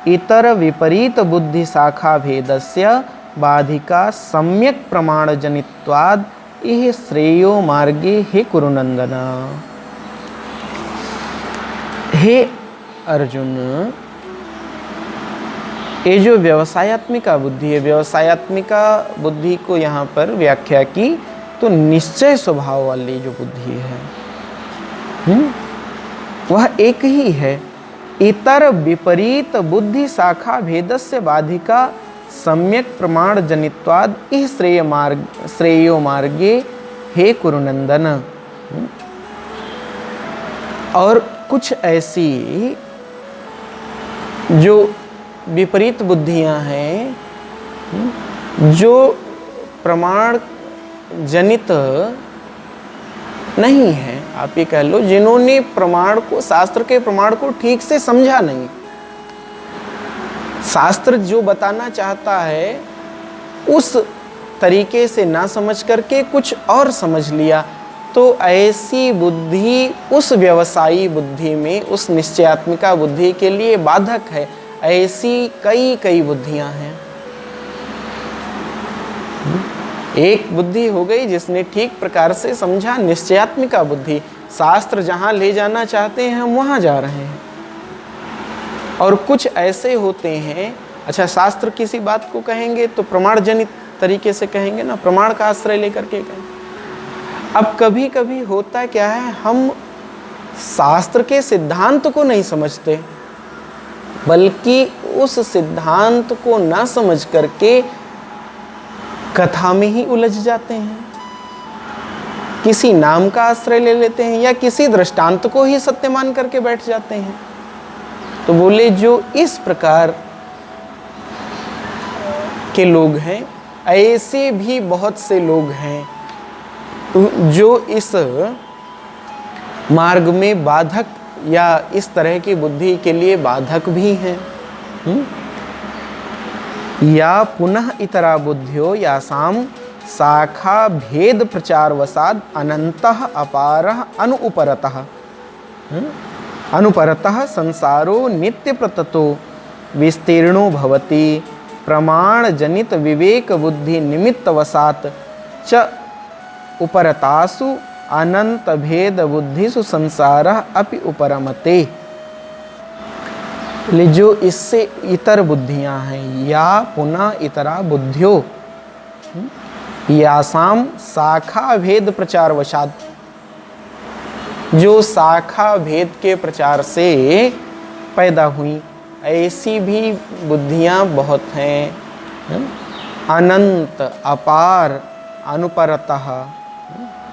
इतर विपरीत बुद्धि शाखा भेदस्य बाधिका सम्यक प्रमाण जनित्वाद इह श्रेयो मार्गे हे कुरुनंदन। हे अर्जुन, ये जो व्यवसायात्मिका बुद्धि है, व्यवसायात्मिका बुद्धि को यहाँ पर व्याख्या की तो निश्चय स्वभाव वाली जो बुद्धि है, वह एक ही है। इतर विपरीत बुद्धि शाखा भेदस्य बाधिका सम्यक प्रमाण जनित्वाद इह श्रेयो मार्गे हे कुरुनंदन। और कुछ ऐसी जो विपरीत बुद्धियां हैं जो प्रमाण जनित नहीं है, आप ये कह लो जिन्होंने प्रमाण को, शास्त्र के प्रमाण को ठीक से समझा नहीं। शास्त्र जो बताना चाहता है उस तरीके से ना समझ करके कुछ और समझ लिया, तो ऐसी बुद्धि उस व्यवसायी बुद्धि में, उस निश्चयात्मिका बुद्धि के लिए बाधक है। ऐसी कई कई बुद्धियां हैं। एक बुद्धि हो गई जिसने ठीक प्रकार से समझा, निश्चयात्मिका बुद्धि। शास्त्र जहां ले जाना चाहते हैं हम वहां जा रहे हैं। और कुछ ऐसे होते हैं, अच्छा शास्त्र किसी बात को कहेंगे तो प्रमाण जनित तरीके से कहेंगे ना, प्रमाण का आश्रय लेकर के कहेंगे। अब कभी कभी होता क्या है, हम शास्त्र के सिद्धांत को नहीं समझते, बल्कि उस सिद्धांत को ना समझ करके कथा में ही उलझ जाते हैं, किसी नाम का आश्रय ले लेते हैं या किसी दृष्टांत को ही सत्य मान करके बैठ जाते हैं। तो बोले जो इस प्रकार के लोग हैं, ऐसे भी बहुत से लोग हैं जो इस मार्ग में बाधक या इस तरह की बुद्धि के लिए बाधक भी हैं। या पुनः इतरा बुद्धियो यासाम शाखा भेद प्रचार वसाद अनंतः अपारः अनुपरतः संसारो नित्य प्रततो विस्तीर्णो भवति प्रमाण जनित विवेक बुद्धि निमित्त वसात च उपरतासु अनंत भेद बुद्धिसु संसारः अपि उपरमते। जो इससे इतर बुद्धियां हैं, या पुनः इतरा बुद्धियों यासाम शाखा भेद प्रचार वशात, जो शाखा भेद के प्रचार से पैदा हुई, ऐसी भी बुद्धियां बहुत हैं। अनंत अपार अनुपरतः,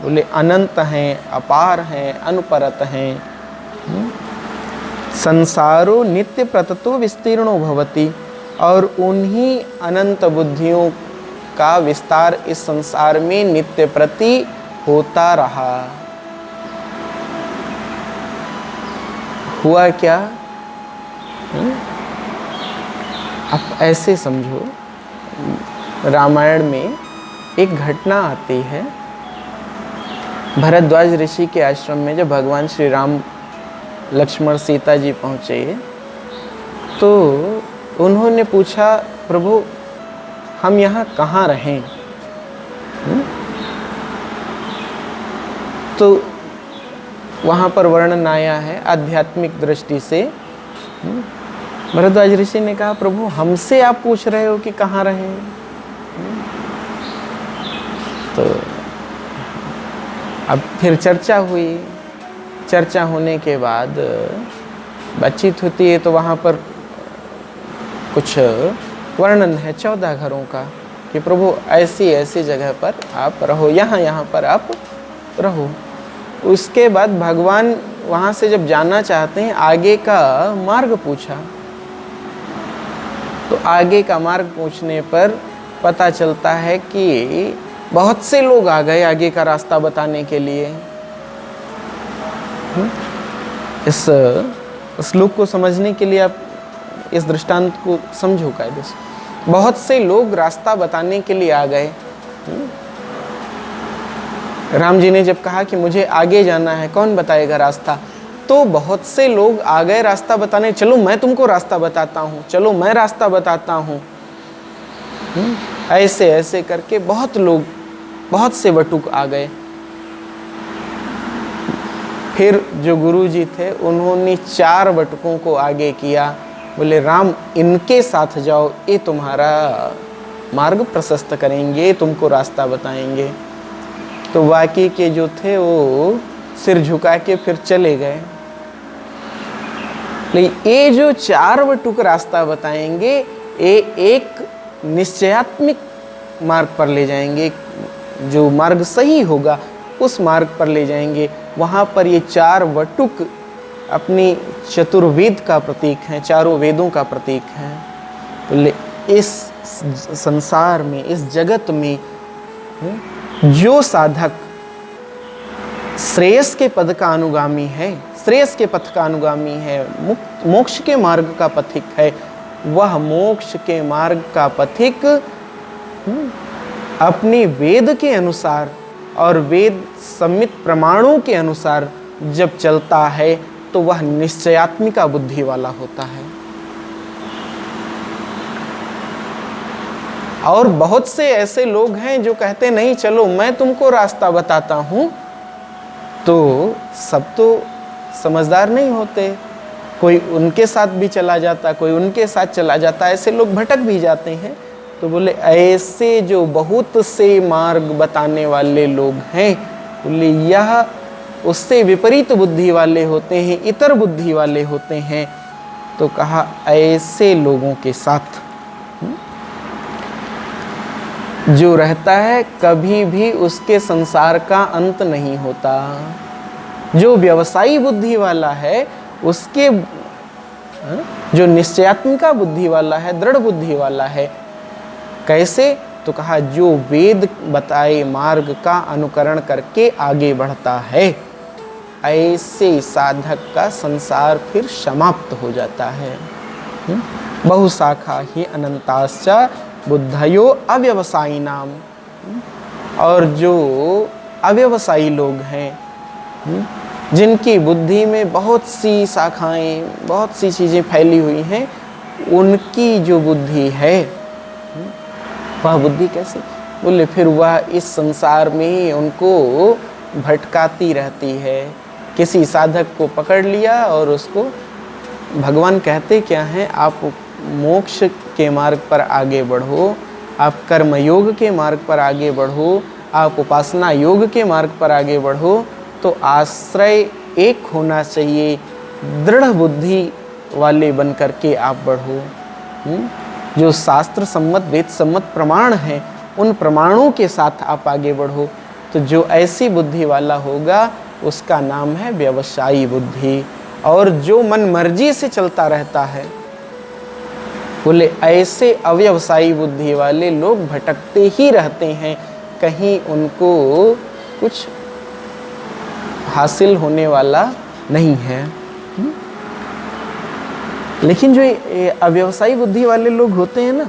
बोले अनंत हैं, अपार हैं, अनुपरत हैं। संसारो नित्य प्रततो विस्तीर्णो भवति, और उन्हीं अनंत बुद्धियों का विस्तार इस संसार में नित्य प्रति होता रहा। हुआ क्या? आप ऐसे समझो, रामायण में एक घटना आती है। भरद्वाज ऋषि के आश्रम में जब भगवान श्री राम, लक्ष्मण, सीता जी पहुँचे तो उन्होंने पूछा, प्रभु हम यहाँ कहाँ रहें? तो वहाँ पर वर्णन आया है आध्यात्मिक दृष्टि से। भरद्वाज ऋषि ने कहा, प्रभु हमसे आप पूछ रहे हो कि कहाँ रहें? तो अब फिर चर्चा हुई। चर्चा होने के बाद बातचीत होती है तो वहाँ पर कुछ वर्णन है 14 घरों का कि प्रभु ऐसी ऐसी जगह पर आप रहो, यहाँ पर आप रहो। उसके बाद भगवान वहाँ से जब जाना चाहते हैं, आगे का मार्ग पूछा। तो आगे का मार्ग पूछने पर पता चलता है कि बहुत से लोग आ गए आगे का रास्ता बताने के लिए। इस श्लोक को समझने के लिए आप इस दृष्टांत को समझो कायदे से। बहुत से लोग रास्ता बताने के लिए आ गए। राम जी ने जब कहा कि मुझे आगे जाना है, कौन बताएगा रास्ता? तो बहुत से लोग आ गए रास्ता बताने, चलो मैं तुमको रास्ता बताता हूँ, चलो मैं रास्ता बताता हूँ। ऐसे ऐसे करके बहुत लोग, बहुत से बटुक आ गए। फिर जो गुरु जी थे उन्होंने 4 बटुकों को आगे किया। बोले राम इनके साथ जाओ, ये तुम्हारा मार्ग प्रशस्त करेंगे, तुमको रास्ता बताएंगे। तो बाकी के जो थे वो सिर झुका के फिर चले गए। लेकिन ये जो 4 बटुक रास्ता बताएंगे, ये एक निश्चयात्मिक मार्ग पर ले जाएंगे, जो मार्ग सही होगा उस मार्ग पर ले जाएंगे। वहाँ पर ये 4 बटुक अपनी चतुर्वेद का प्रतीक हैं, चारों वेदों का प्रतीक हैं। बोले इस संसार में, इस जगत में जो साधक श्रेयस के पद का अनुगामी है, श्रेयस के पथ का अनुगामी है, मोक्ष के मार्ग का पथिक है, वह मोक्ष के मार्ग का पथिक अपने वेद के अनुसार और वेद सम्मित प्रमाणों के अनुसार जब चलता है तो वह निश्चयात्मिका बुद्धि वाला होता है। और बहुत से ऐसे लोग हैं जो कहते नहीं चलो मैं तुमको रास्ता बताता हूं, तो सब तो समझदार नहीं होते, कोई उनके साथ भी चला जाता, कोई उनके साथ चला जाता, ऐसे लोग भटक भी जाते हैं। तो बोले ऐसे जो बहुत से मार्ग बताने वाले लोग हैं, बोले यह उससे विपरीत बुद्धि वाले होते हैं, इतर बुद्धि वाले होते हैं। तो कहा ऐसे लोगों के साथ जो रहता है कभी भी उसके संसार का अंत नहीं होता। जो व्यवसायी बुद्धि वाला है उसके, जो निश्चयात्मिका बुद्धि वाला है, दृढ़ बुद्धि वाला है, कैसे? तो कहा जो वेद बताए मार्ग का अनुकरण करके आगे बढ़ता है, ऐसे साधक का संसार फिर समाप्त हो जाता है। बहुशाखा ही अनंताश्च बुद्धयो अव्यवसायी नाम। और जो अव्यवसायी लोग हैं, जिनकी बुद्धि में बहुत सी शाखाएं, बहुत सी चीज़ें फैली हुई हैं, उनकी जो बुद्धि है वह बुद्धि कैसे? बोले फिर वह इस संसार में ही उनको भटकाती रहती है। किसी साधक को पकड़ लिया और उसको, भगवान कहते क्या हैं, आप मोक्ष के मार्ग पर आगे बढ़ो, आप कर्म योग के मार्ग पर आगे बढ़ो, आप उपासना योग के मार्ग पर आगे बढ़ो, तो आश्रय एक होना चाहिए, दृढ़ बुद्धि वाले बन करके आप बढ़ो। जो शास्त्र सम्मत वेद सम्मत प्रमाण हैं, उन प्रमाणों के साथ आप आगे बढ़ो। तो जो ऐसी बुद्धि वाला होगा उसका नाम है व्यवसायी बुद्धि। और जो मन मर्जी से चलता रहता है, बोले ऐसे अव्यवसायी बुद्धि वाले लोग भटकते ही रहते हैं, कहीं उनको कुछ हासिल होने वाला नहीं है। लेकिन जो अव्यवसायी बुद्धि वाले लोग होते हैं ना,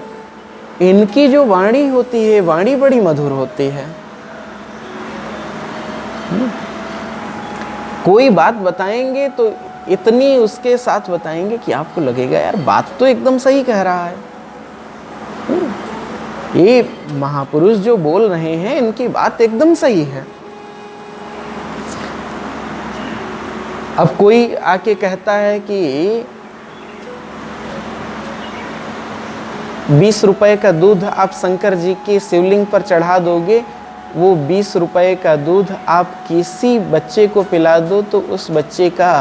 इनकी जो वाणी होती है, वाणी बड़ी मधुर होती है। कोई बात बताएंगे तो इतनी उसके साथ बताएंगे कि आपको लगेगा यार बात तो एकदम सही कह रहा है। ये महापुरुष जो बोल रहे हैं, इनकी बात एकदम सही है। अब कोई आके कहता है कि 20 रुपए का दूध आप शंकर जी के शिवलिंग पर चढ़ा दोगे, वो 20 रुपए का दूध आप किसी बच्चे को पिला दो तो उस बच्चे का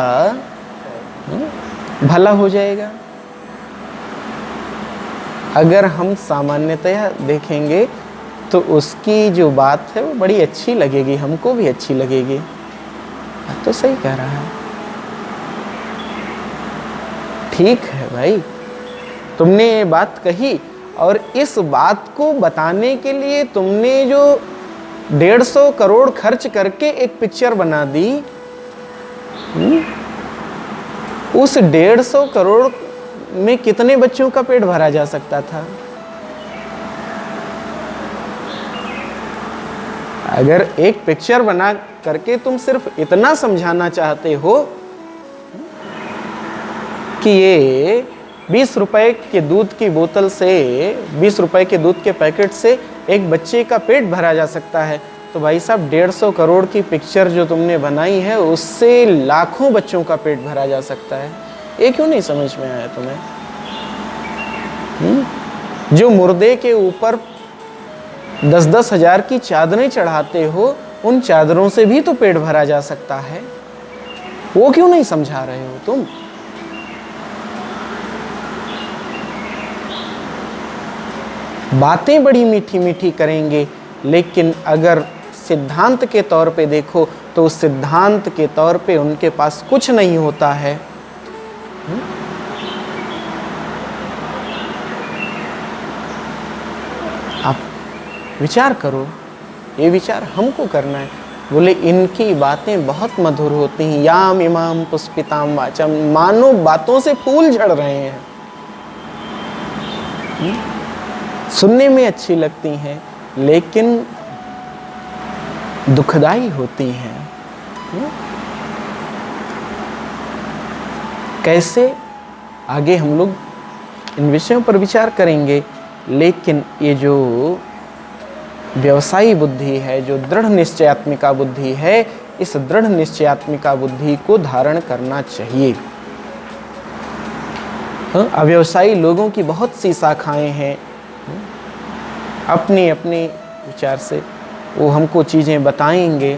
भला हो जाएगा। अगर हम सामान्यतया देखेंगे तो उसकी जो बात है वो बड़ी अच्छी लगेगी, हमको भी अच्छी लगेगी। तो सही कह रहा है, ठीक है भाई, तुमने ये बात कही और इस बात को बताने के लिए तुमने जो 150 करोड़ खर्च करके एक पिक्चर बना दी, उस 150 करोड़ में कितने बच्चों का पेट भरा जा सकता था? अगर एक पिक्चर बना करके तुम सिर्फ इतना समझाना चाहते हो कि ये 20 रुपए के दूध की बोतल से, 20 रुपए के दूध के पैकेट से एक बच्चे का पेट भरा जा सकता है, तो भाई साहब 150 करोड़ की पिक्चर जो तुमने बनाई है उससे लाखों बच्चों का पेट भरा जा सकता है। ये क्यों नहीं समझ में आया तुम्हें? जो मुर्दे के ऊपर 10-10 हजार की चादरें चढ़ाते हो, उन चादरों से भी तो पेट भरा जा सकता है। वो क्यों नहीं समझा रहे हो तुम? बातें बड़ी मीठी मीठी करेंगे, लेकिन अगर सिद्धांत के तौर पे देखो तो उस सिद्धांत के तौर पे उनके पास कुछ नहीं होता है। विचार करो, ये विचार हमको करना है। बोले इनकी बातें बहुत मधुर होती हैं, याम इमाम पुष्पिताम वाचम, मानो बातों से फूल झड़ रहे हैं। सुनने में अच्छी लगती हैं लेकिन दुखदाई होती हैं। कैसे, आगे हम लोग इन विषयों पर विचार करेंगे। लेकिन ये जो व्यवसायी बुद्धि है, जो दृढ़ निश्चयात्मिका बुद्धि है, इस दृढ़ निश्चयात्मिका बुद्धि को धारण करना चाहिए। अव्यवसायी लोगों की बहुत सी शाखाएं हैं, अपने अपने विचार से वो हमको चीज़ें बताएंगे।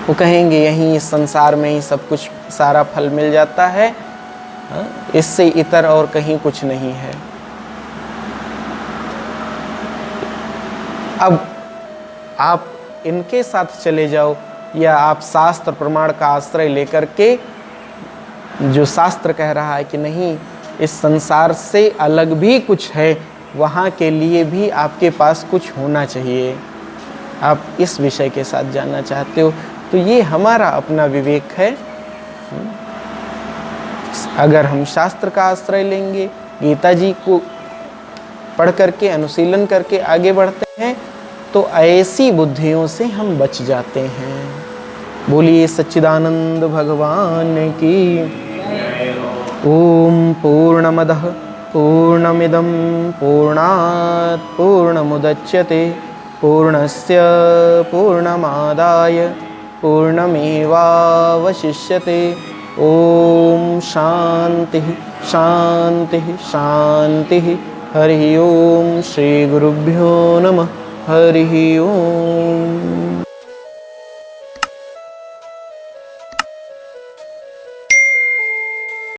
वो कहेंगे यहीं इस संसार में ही सब कुछ, सारा फल मिल जाता है, इससे इतर और कहीं कुछ नहीं है। अब आप इनके साथ चले जाओ या आप शास्त्र प्रमाण का आश्रय लेकर के, जो शास्त्र कह रहा है कि नहीं इस संसार से अलग भी कुछ है, वहाँ के लिए भी आपके पास कुछ होना चाहिए, आप इस विषय के साथ जानना चाहते हो, तो ये हमारा अपना विवेक है। अगर हम शास्त्र का आश्रय लेंगे, गीता जी को पढ़ करके अनुशीलन करके आगे बढ़ते हैं, तो ऐसी बुद्धियों से हम बच जाते हैं। बोलिए सच्चिदानंद भगवान की। ओम पूर्णमदः पूर्णमिदं पूर्णात् पूर्णमुदच्यते पूर्णस्य पूर्णमादाय पूर्णमेवावशिष्यते। ओम शांति शांति शांति। हरि ओम। श्री गुरुभ्यो नमः। हरि ओम।